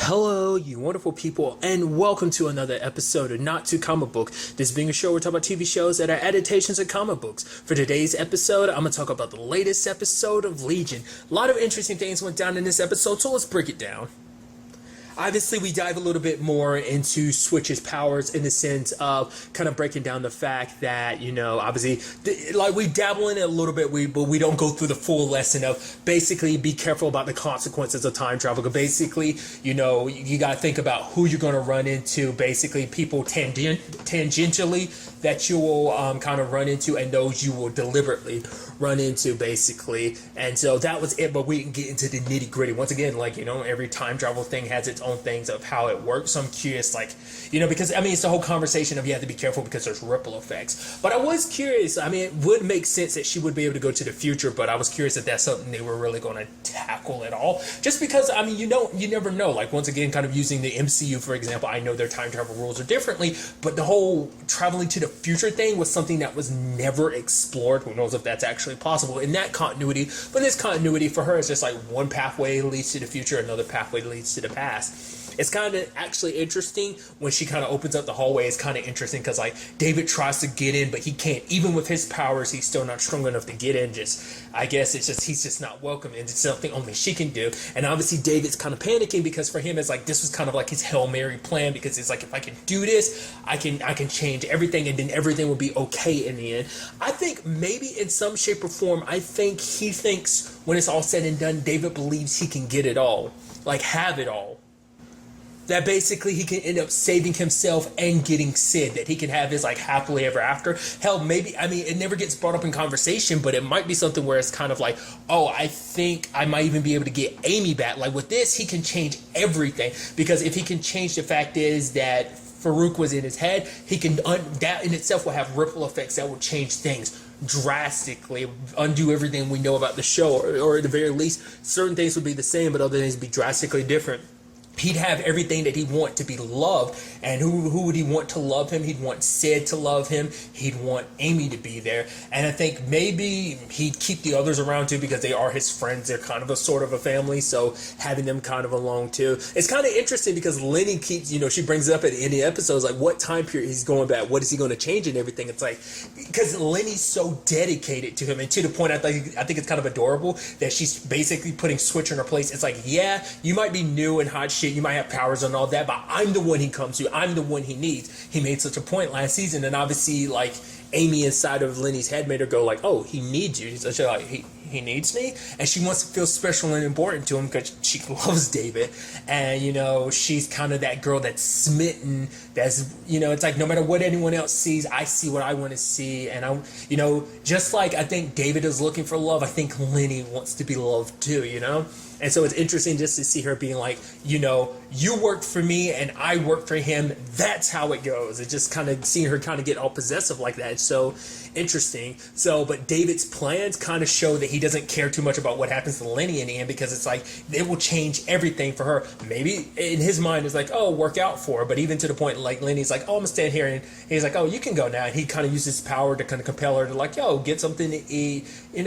Hello, you wonderful people, and welcome to another episode of Not Too Comic Book. This being a show where we talk about TV shows that are adaptations of comic books. For today's episode, I'm going to talk about the latest episode of Legion. A lot of interesting things went down in this episode, so let's break it down. Obviously, we dive a little bit more into Switch's powers in the sense of kind of breaking down the fact that, obviously, like we dabble in it a little bit, but we don't go through the full lesson of basically be careful about the consequences of time travel. Because basically, you got to think about who you're going to run into, basically people tangentially that you will kind of run into, and those you will deliberately run into, basically. And so that was it, but we can get into the nitty gritty. Once again, every time travel thing has its own things of how it works. So I'm curious, because it's the whole conversation of you have to be careful because there's ripple effects. But I was curious, it would make sense that she would be able to go to the future, but I was curious if that's something they were really going to tackle at all. Just because, you never know. Once again, kind of using the MCU, for example, I know their time travel rules are differently, but the whole traveling to the future thing was something that was never explored. Who knows if that's actually possible in that continuity. But this continuity for her is just like one pathway leads to the future, another pathway leads to the past. It's kind of actually interesting when she kind of opens up the hallway. It's kind of interesting because David tries to get in, but he can't. Even with his powers, he's still not strong enough to get in. I guess he's just not welcome, and it's something only she can do. And obviously David's kind of panicking because for him it's this was kind of his Hail Mary plan, because it's if I can do this, I can change everything, and then everything will be okay in the end. I think maybe in some shape or form, I think he thinks when it's all said and done, David believes he can get it all, have it all. That basically he can end up saving himself and getting Sid, that he can have his happily ever after. Hell, maybe, it never gets brought up in conversation, but it might be something where it's kind of I think I might even be able to get Amy back. With this, he can change everything, because if he can change, the fact is that Farouk was in his head, he can, that in itself will have ripple effects that will change things drastically, undo everything we know about the show, or at the very least, certain things would be the same, but other things would be drastically different. He'd have everything that he'd want to be loved. And who would he want to love him? He'd want Sid to love him. He'd want Amy to be there. And I think maybe he'd keep the others around too, because they are his friends. They're kind of a sort of a family. So having them kind of along too. It's kind of interesting because Lenny keeps, she brings it up at the end of the episodes, what time period he's going back. What is he going to change and everything? It's because Lenny's so dedicated to him. And to the point, I think it's kind of adorable that she's basically putting Switch in her place. It's yeah, you might be new and hot shit. You might have powers and all that, but I'm the one he comes to. I'm the one he needs. He made such a point last season, and obviously, Amy inside of Lenny's head made her go oh, he needs you. She's he needs me, and she wants to feel special and important to him because she loves David, and she's kind of that girl that's smitten. That's it's no matter what anyone else sees, I see what I want to see, and I just I think David is looking for love, I think Lenny wants to be loved too, And so it's interesting just to see her being you worked for me and I worked for him. That's how it goes. It's just kind of seeing her kind of get all possessive like that. It's so interesting. But David's plans kind of show that he doesn't care too much about what happens to Lenny in the end, because it's it will change everything for her. Maybe in his mind it's oh, work out for her. But even to the point Lenny's oh, I'm gonna stand here, and he's oh, you can go now. And he kind of uses his power to kind of compel her to yo, get something to eat, and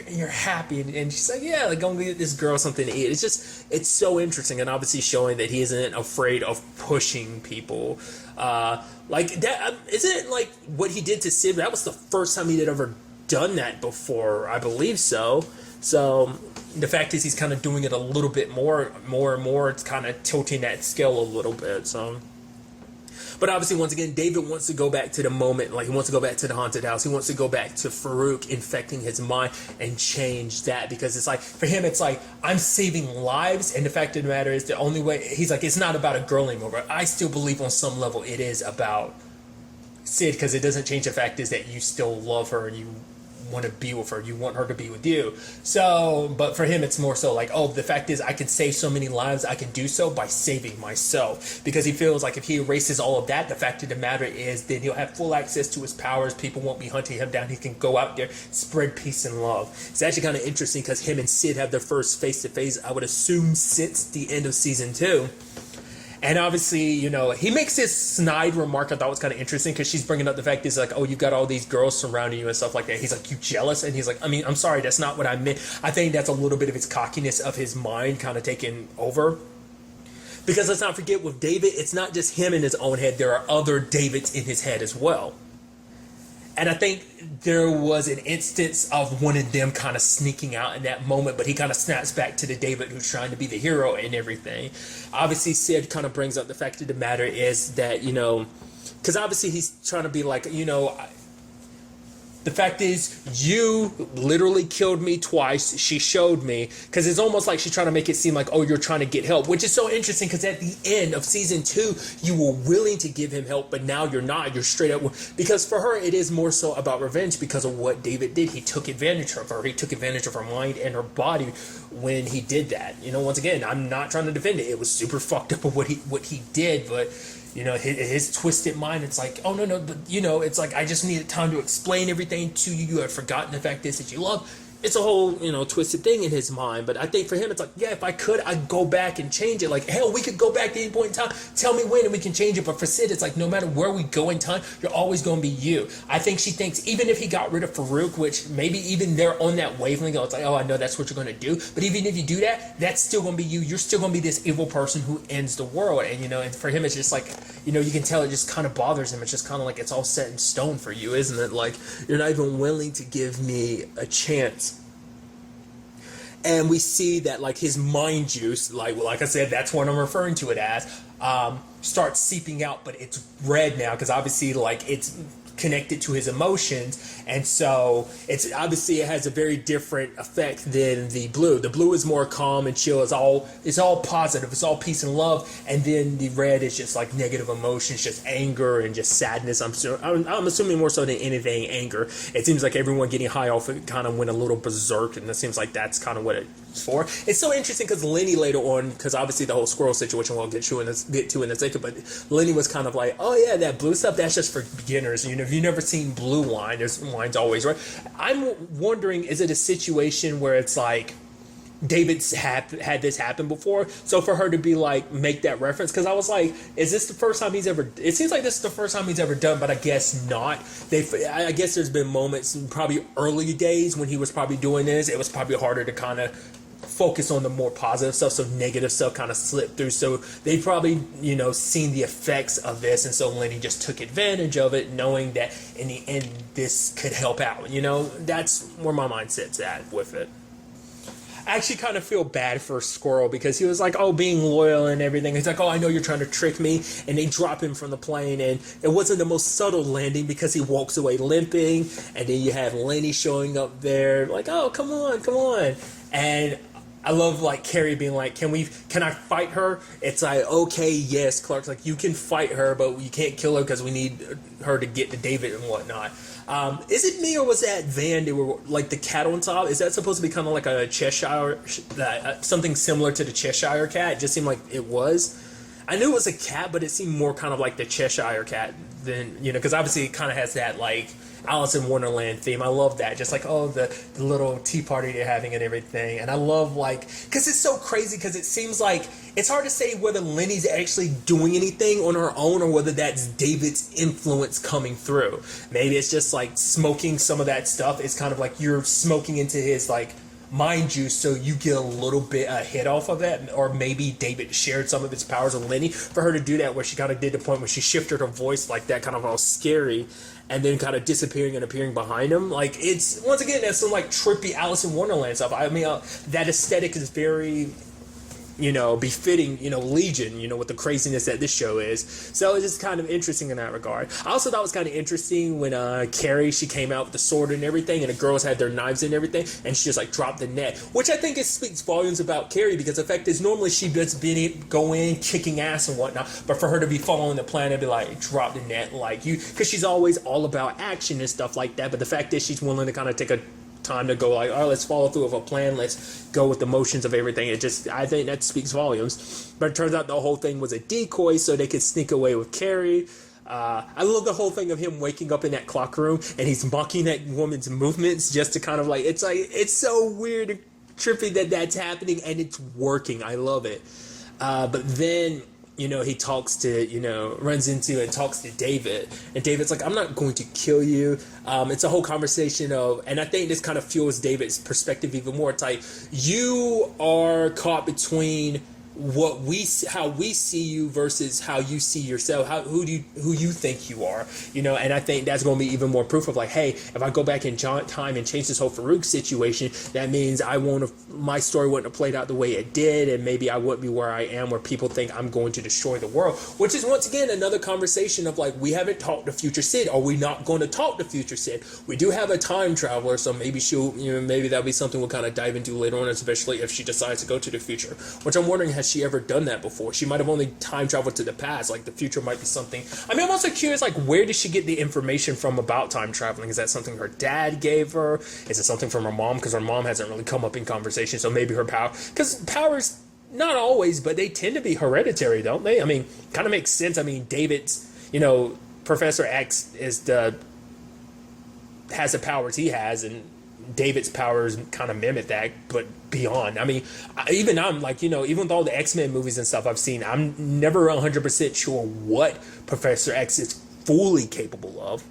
you're happy. And she's yeah, go and get this girl something to eat. It's so interesting, and obviously showing that he isn't afraid of pushing people. That isn't it what he did to Sid? That was the first time he had ever done that before, I believe so. So the fact is he's kind of doing it a little bit more and more. It's kind of tilting that scale a little bit. So. But obviously, once again, David wants to go back to the moment. He wants to go back to the haunted house. He wants to go back to Farouk infecting his mind and change that. Because it's for him, it's I'm saving lives. And the fact of the matter is, the only way, he's it's not about a girl anymore. But I still believe on some level it is about Sid, because it doesn't change the fact is that you still love her and you want to be with her. You want her to be with you. So, but for him, it's more so oh, the fact is I can save so many lives. I can do so by saving myself, because he feels if he erases all of that, the fact of the matter is then he'll have full access to his powers. People won't be hunting him down. He can go out there, spread peace and love. It's actually kind of interesting because him and Sid have their first face-to-face, I would assume, since the end of season 2. And obviously, he makes this snide remark I thought was kind of interesting, because she's bringing up the fact is oh, you've got all these girls surrounding you and stuff like that. He's you jealous? And he's I'm sorry, that's not what I meant. I think that's a little bit of his cockiness of his mind kind of taking over. Because let's not forget, with David, it's not just him in his own head. There are other Davids in his head as well. And I think there was an instance of one of them kind of sneaking out in that moment, but he kind of snaps back to the David who's trying to be the hero and everything. Obviously, Sid kind of brings up the fact of the matter is that, because obviously he's trying to be like, the fact is, you literally killed me twice. She showed me. Because it's almost like she's trying to make it seem like, oh, you're trying to get help. Which is so interesting because at the end of season 2, you were willing to give him help. But now you're not. You're straight up. Because for her, it is more so about revenge because of what David did. He took advantage of her. He took advantage of her mind and her body when he did that. Once again, I'm not trying to defend it. It was super fucked up of what he did. But his twisted mind, it's like, oh, no, but, it's like, I just needed time to explain everything to you. You had forgotten the fact is that you love. It's a whole, twisted thing in his mind. But I think for him, it's like, yeah, if I could, I'd go back and change it. Like, hell, we could go back to any point in time. Tell me when and we can change it. But for Sid, it's like, no matter where we go in time, you're always going to be you. I think she thinks, even if he got rid of Farouk, which maybe even they're on that wavelength, it's like, oh, I know that's what you're going to do. But even if you do that, that's still going to be you. You're still going to be this evil person who ends the world. And, and for him, it's just like, you can tell it just kind of bothers him. It's just kind of like it's all set in stone for you, isn't it? Like, you're not even willing to give me a chance. And we see that, like, his mind juice, like I said, that's what I'm referring to it as, starts seeping out, but it's red now because obviously, like, it's connected to his emotions, and so it's obviously it has a very different effect than the blue. The blue is more calm and chill. It's all positive. It's all peace and love, and then the red is just like negative emotions, just anger and just sadness. I'm assuming more so than anything, anger. It seems like everyone getting high off it kind of went a little berserk, and it seems like that's kind of what it's for. It's so interesting because Lenny later on, because obviously the whole squirrel situation we'll get to in a second, but Lenny was kind of like, oh yeah, that blue stuff, that's just for beginners. If you've never seen blue wine, there's wine's always right. I'm wondering, is it a situation where it's like David's had this happen before? So for her to be like, make that reference, because I was like, is this the first time he's ever, it seems like this is the first time he's ever done, but I guess not. I guess there's been moments in probably early days when he was probably doing this. It was probably harder to kind of focus on the more positive stuff, so negative stuff kind of slipped through. So they probably, seen the effects of this, and so Lenny just took advantage of it, knowing that in the end this could help out. That's where my mindset's at with it. I actually kind of feel bad for Squirrel because he was like, oh, being loyal and everything. He's like, oh, I know you're trying to trick me. And they drop him from the plane. And it wasn't the most subtle landing because he walks away limping. And then you have Lenny showing up there like, oh, come on. And I love like Carrie being like, can I fight her? It's like, okay, yes, Clark's like, you can fight her, but you can't kill her because we need her to get to David and whatnot. Is it me or was that van? They were like the cat on top. Is that supposed to be kind of like a Cheshire, something similar to the Cheshire cat? It just seemed like it was. I knew it was a cat, but it seemed more kind of like the Cheshire cat than, because obviously it kind of has that like Alice in Wonderland theme. I love that. Just like, oh, the little tea party they're having and everything. And I love like, because it's so crazy because it seems like it's hard to say whether Lenny's actually doing anything on her own or whether that's David's influence coming through. Maybe it's just like smoking some of that stuff. It's kind of like you're smoking into his like mind juice, so you get a little bit a hit off of that. Or maybe David shared some of his powers with Lenny for her to do that, where she kind of did the point where she shifted her voice like that, kind of all scary, and then kind of disappearing and appearing behind him. Like, it's, once again, that's some like trippy Alice in Wonderland stuff. I mean, that aesthetic is very, befitting, Legion, with the craziness that this show is. So it's just kind of interesting in that regard. I also thought it was kind of interesting when Carrie, she came out with the sword and everything, and the girls had their knives and everything, and she just like dropped the net, which I think it speaks volumes about Carrie, because the fact is normally she just go in kicking ass and whatnot, but for her to be following the plan and be like, drop the net, like you, because she's always all about action and stuff like that, but the fact is she's willing to kind of take a time to go like, all right, let's follow through with a plan, let's go with the motions of everything. I think that speaks volumes. But it turns out the whole thing was a decoy so they could sneak away with Carrie. I love the whole thing of him waking up in that clock room and he's mocking that woman's movements just to kind of like, it's so weird and trippy that that's happening, and it's working. I love it. But then he talks to, runs into and talks to David. And David's like, I'm not going to kill you. It's a whole conversation of, and I think this kind of fuels David's perspective even more. It's like, you are caught between how we see you versus how you see yourself, who you think you are, and I think that's going to be even more proof of like, hey, if I go back in time and change this whole Farouk situation, that means my story wouldn't have played out the way it did, and maybe I wouldn't be where I am, where people think I'm going to destroy the world, which is once again another conversation of like, we haven't talked to future Sid. Are we not going to talk to future Sid? We do have a time traveler, so maybe maybe that'll be something we'll kind of dive into later on, especially if she decides to go to the future, which I'm wondering, has she ever done that before? She might have only time traveled to the past. Like, the future might be something. I mean, I'm also curious, like, where did she get the information from about time traveling? Is that something her dad gave her? Is it something from her mom? Because her mom hasn't really come up in conversation, so maybe her power. Because powers, not always, but they tend to be hereditary, don't they? I mean, kind of makes sense. I mean, David's, Professor X has the powers he has, and David's powers kind of mimic that, but beyond. I mean, even I'm like, even with all the X-Men movies and stuff I've seen, I'm never 100% sure what Professor X is fully capable of.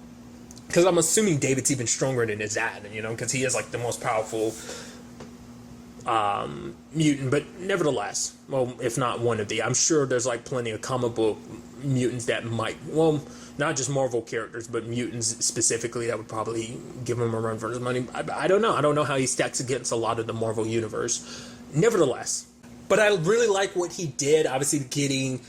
Because I'm assuming David's even stronger than his dad, because he is like the most powerful mutant. But nevertheless, well, if not one of the, I'm sure there's like plenty of comic book mutants that might, well, not just Marvel characters, but mutants specifically, that would probably give him a run for his money. I don't know. I don't know how he stacks against a lot of the Marvel universe. Nevertheless, but I really like what he did, obviously getting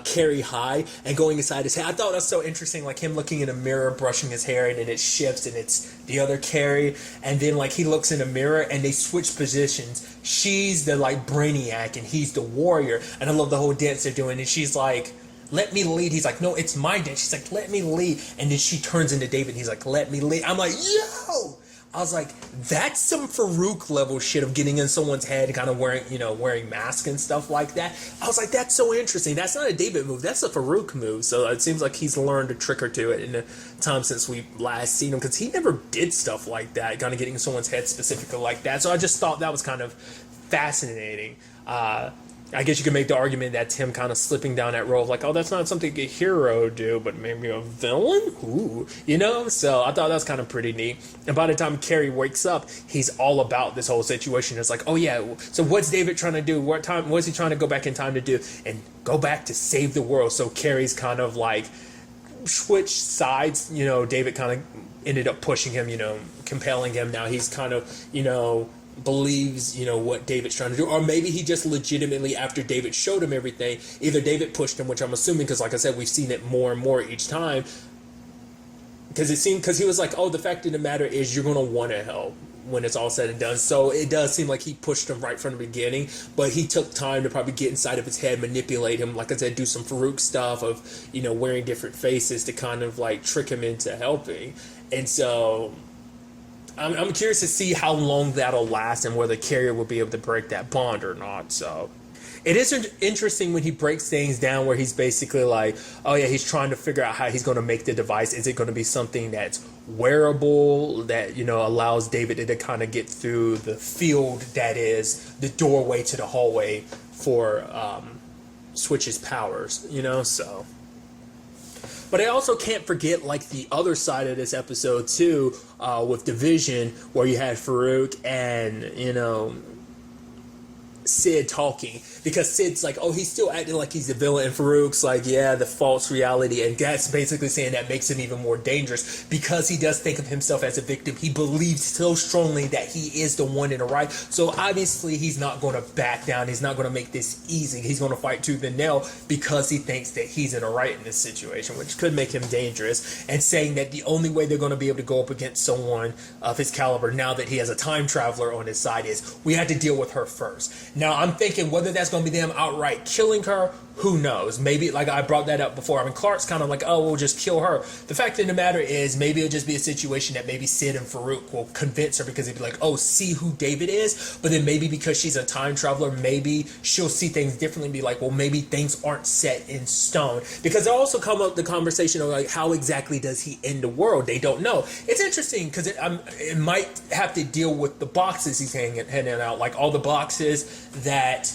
Carrie high and going inside his head. I thought that was so interesting, like him looking in a mirror, brushing his hair, and then it shifts and it's the other Carrie. And then like he looks in a mirror and they switch positions. She's the like brainiac and he's the warrior. And I love the whole dance they're doing. And she's like, let me lead. He's like, no, it's my dance. She's like, let me lead. And then she turns into David. And he's like, let me lead. I'm like, yo! I was like, that's some Farouk level shit of getting in someone's head, kind of wearing masks and stuff like that. I was like, that's so interesting. That's not a David move. That's a Farouk move. So it seems like he's learned a trick or two in the time since we last seen him, because he never did stuff like that, kind of getting in someone's head specifically like that. So I just thought that was kind of fascinating. I guess you could make the argument that's him kind of slipping down that road of like, oh, that's not something a hero do, but maybe a villain? Ooh, So I thought that was kind of pretty neat. And by the time Carrie wakes up, he's all about this whole situation. It's like, oh yeah, so what's David trying to do? What's he trying to go back in time to do? And go back to save the world. So Carrie's kind of like switched sides. David kind of ended up pushing him, compelling him. Now he's kind of, believes what David's trying to do, or maybe he just legitimately, after David showed him everything, either David pushed him, which I'm assuming, because like I said, we've seen it more and more each time, because he was like, oh, the fact of the matter is you're going to want to help when it's all said and done. So it does seem like he pushed him right from the beginning, but he took time to probably get inside of his head, manipulate him, like I said, do some Farouk stuff of wearing different faces to kind of like trick him into helping. And so I'm curious to see how long that'll last and whether Carrier will be able to break that bond or not. So it is interesting when he breaks things down where he's basically like, oh yeah, he's trying to figure out how he's going to make the device. Is it going to be something that's wearable that, allows David to kind of get through the field that is the doorway to the hallway for Switch's powers, so. But I also can't forget, like, the other side of this episode, too, with Division, where you had Farouk and, Sid talking, because Sid's like, oh, he's still acting like he's the villain, and Farouk's like, yeah, the false reality, and that's basically saying that makes him even more dangerous, because he does think of himself as a victim. He believes so strongly that he is the one in the right, so obviously he's not going to back down. He's not going to make this easy. He's going to fight tooth and nail because he thinks that he's in the right in this situation, which could make him dangerous, and saying that the only way they're going to be able to go up against someone of his caliber now that he has a time traveler on his side is, we had to deal with her first. Now, I'm thinking whether that's going to be them outright killing her, who knows? Maybe, like I brought that up before. I mean, Clark's kind of like, oh, we'll just kill her. The fact of the matter is, maybe it'll just be a situation that maybe Sid and Farouk will convince her, because they'd be like, oh, see who David is? But then maybe because she's a time traveler, maybe she'll see things differently and be like, well, maybe things aren't set in stone. Because it also come up the conversation of like, how exactly does he end the world? They don't know. It's interesting because it might have to deal with the boxes he's handing out, like all the boxes that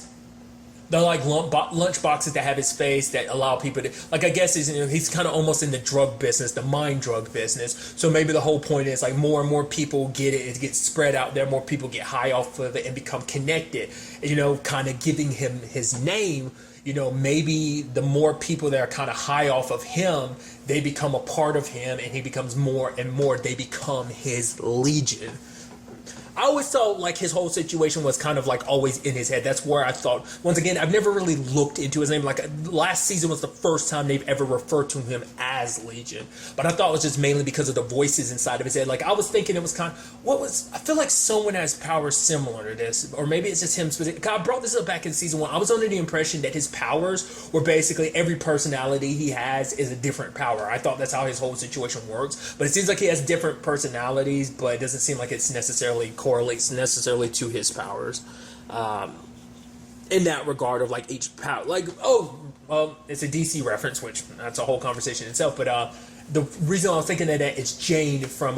the like lunch boxes that have his face that allow people to, like, I guess he's kind of almost in the drug business, the mind drug business. So maybe the whole point is like more and more people get it gets spread out there, more people get high off of it and become connected, kind of giving him his name. Maybe the more people that are kind of high off of him, they become a part of him, and he becomes more and more, they become his legion. I always thought like his whole situation was kind of like always in his head. That's where I thought, once again, I've never really looked into his name. Like last season was the first time they've ever referred to him as Legion. But I thought it was just mainly because of the voices inside of his head. Like I was thinking it was I feel like someone has powers similar to this, or maybe it's just him specific. I brought this up back in season 1. I was under the impression that his powers were basically every personality he has is a different power. I thought that's how his whole situation works. But it seems like he has different personalities, but it doesn't seem like it's necessarily correlates necessarily to his powers in that regard of like each power, like it's a DC reference, which that's a whole conversation in itself, but the reason I was thinking of that is Jane from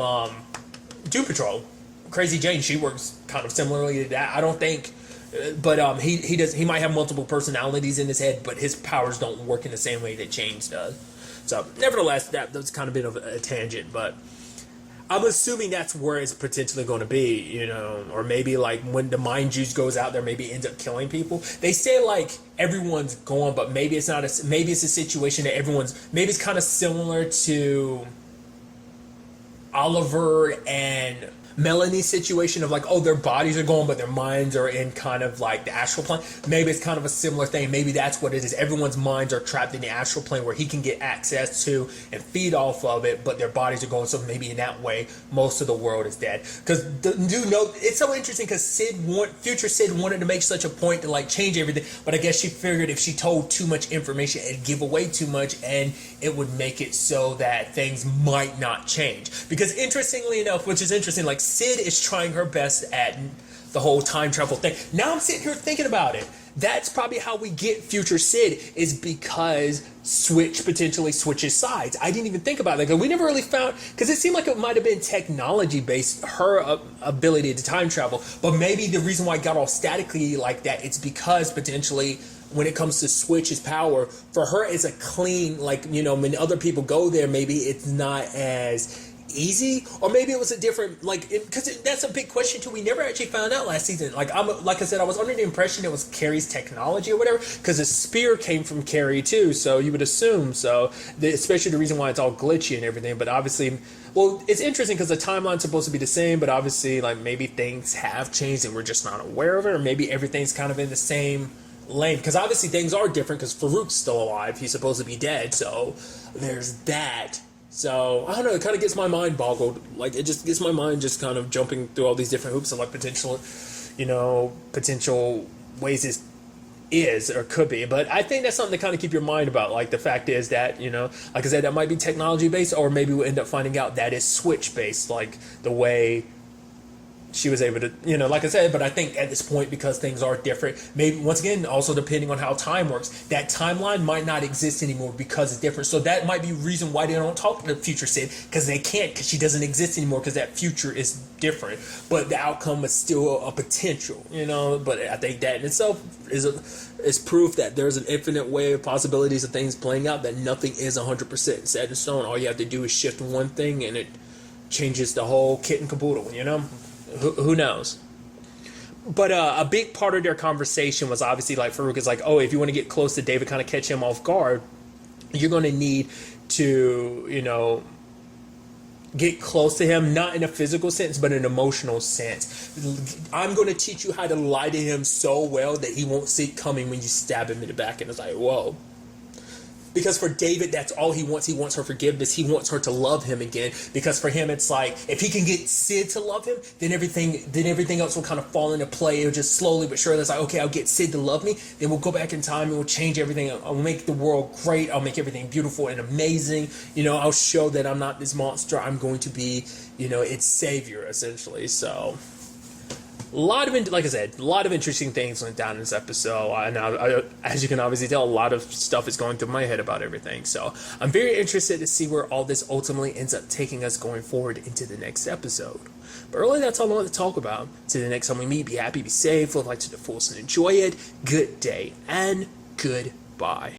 Doom Patrol, Crazy Jane. She works kind of similarly to that. I don't think but he might have multiple personalities in his head, but his powers don't work in the same way that Jane's does. So nevertheless, that's kind of been of a tangent, but I'm assuming that's where it's potentially going to be, or maybe like when the mind juice goes out there, maybe it ends up killing people. They say like everyone's gone, but maybe it's not. Maybe it's a situation that maybe it's kind of similar to Oliver and Melanie's situation of like, their bodies are gone, but their minds are in kind of like the astral plane. Maybe it's kind of a similar thing. Maybe that's what it is. Everyone's minds are trapped in the astral plane where he can get access to and feed off of it, but their bodies are gone. So maybe in that way, most of the world is dead. Because it's so interesting because future Sid wanted to make such a point to like change everything, but I guess she figured if she told too much information, it'd give away too much, and it would make it so that things might not change. Because interestingly enough, which is interesting, like Sid is trying her best at the whole time travel thing. Now I'm sitting here thinking about it. That's probably how we get future Sid, is because Switch potentially switches sides. I didn't even think about that because we never really found, because it seemed like it might have been technology based, her ability to time travel, but maybe the reason why it got all statically like that, it's because potentially when it comes to Switch's power, for her it's a clean, like, when other people go there, maybe it's not as easy, or maybe it was a different, like, because that's a big question too. We never actually found out last season. Like I said, I was under the impression it was Carrie's technology or whatever, because the spear came from Carrie too, so you would assume so, especially the reason why it's all glitchy and everything. But obviously, well, it's interesting because the timeline's supposed to be the same, but obviously, like, maybe things have changed and we're just not aware of it, or maybe everything's kind of in the same lane, because obviously things are different because Farouk's still alive. He's supposed to be dead, so there's that. So, I don't know, it kind of gets my mind boggled. Like, it just gets my mind just kind of jumping through all these different hoops of, like, potential ways it is or could be. But I think that's something to kind of keep your mind about. Like, the fact is that, like I said, that might be technology-based, or maybe we'll end up finding out that is Switch-based, like the way she was able to, like I said. But I think at this point, because things are different, maybe once again, also depending on how time works, that timeline might not exist anymore because it's different. So that might be the reason why they don't talk to the future Sid, because they can't, because she doesn't exist anymore, because that future is different. But the outcome is still a potential, But I think that in itself is proof that there's an infinite way of possibilities of things playing out, that nothing is 100% set in stone. All you have to do is shift one thing and it changes the whole kit and caboodle, Who knows? But a big part of their conversation was obviously, like, Farouk is like, if you want to get close to David, kind of catch him off guard, you're going to need to, get close to him, not in a physical sense, but in an emotional sense. I'm going to teach you how to lie to him so well that he won't see it coming when you stab him in the back. And it's like, whoa. Because for David, that's all he wants. He wants her forgiveness. He wants her to love him again. Because for him, it's like, if he can get Sid to love him, then everything else will kind of fall into play. It'll just slowly but surely, it's like, okay, I'll get Sid to love me. Then we'll go back in time and we'll change everything. I'll make the world great. I'll make everything beautiful and amazing. I'll show that I'm not this monster. I'm going to be, its savior, essentially. So like I said, a lot of interesting things went down in this episode. And as you can obviously tell, a lot of stuff is going through my head about everything. So I'm very interested to see where all this ultimately ends up taking us going forward into the next episode. But really, that's all I want to talk about. Till the next time we meet, be happy, be safe, live life to the fullest, and enjoy it. Good day and goodbye.